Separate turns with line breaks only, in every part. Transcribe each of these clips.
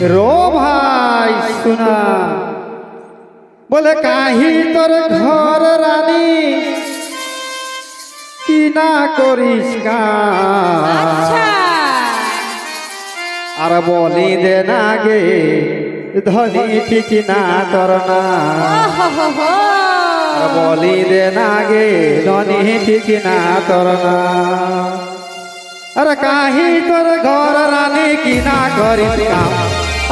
रो भाई सुना बोले काही तोर घर रानी कि ना करिस का আর বলি দে না গে ধনী ঠিক না তোর না আর বলি দে না গে ধনী ঠিক না তোর না আর কাহি তোর ঘর রানী কি না করিস কাম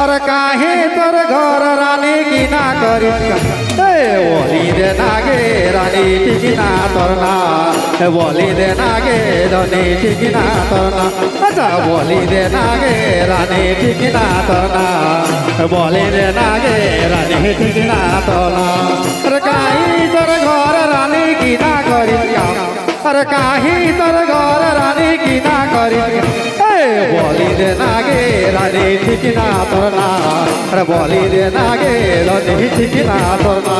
আর কাহি তোর ঘর রানী কি না করিস কাম বলি দে না গে রানী ঠিক না তোর না বলি দে না গে ধনী ঠিক না তোর না আচ্ছা বলি দে না গে রানী ঠিক না তোর না বলি দে না গে রানী ঠিক না তোর না আর কাহি তোর ঘর রানী কি না করিস কাম আর কাহি তোর ঘর রানী কি না করিস বলি দে না গে রানী ঠিক না তোর না আর বলি দে না গে রানী ঠিক না তোর না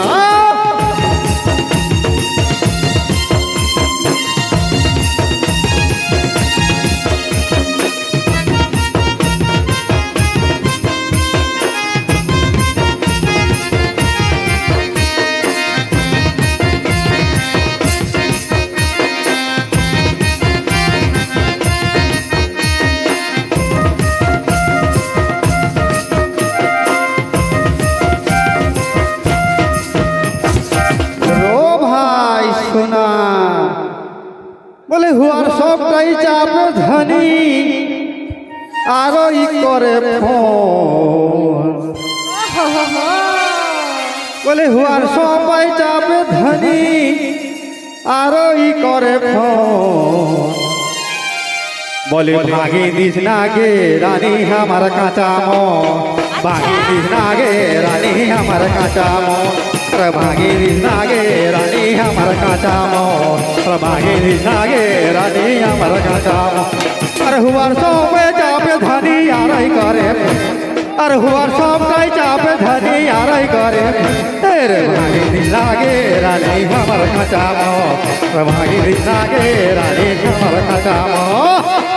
বলে হুয়ার সবটাই চাপ ধনী আরো ই করে ফোন বলে হুয়ার সবাই চাপ ধনী আরো ই করে ফোন বলে ভাগে দিস না গে রানী আমার কাঁচা মন ভাগে দিস না গে রানী আমার কাঁচা মন ভাগে দিস না গে রানী আমার কাঁচা মন ভাগে দিস না গে রানী আমার কাঁচা মন আর হুয়ার সবাই চাপে ধনী আড়াই করে আর হুয়ার সবটাই চাপে ধনী আড়াই করে রে ভাগে দিস না গে রানী আমার কাঁচা মন ভাগে দিস না গে রানী আমার কাঁচা মন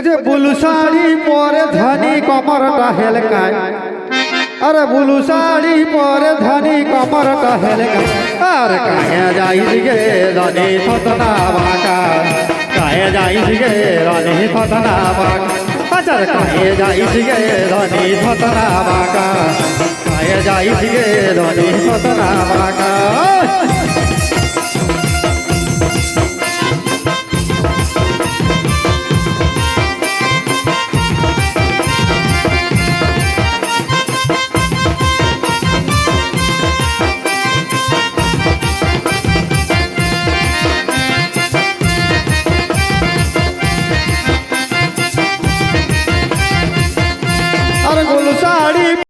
যে বুলু শাড়ি পরে ধনী কমরটা হেলকায় আরে বুলু শাড়ি পরে ধনী কমরটা হেলকায় আর কাহে যাইস গে রানী ফতনা বাঁকা কাহে যাইস গে রানী ফতনা বাঁকা আচার কাহে যাইস গে রানী ফতনা বাঁকা কাহে যাইস গে রানী ফতনা বাঁকা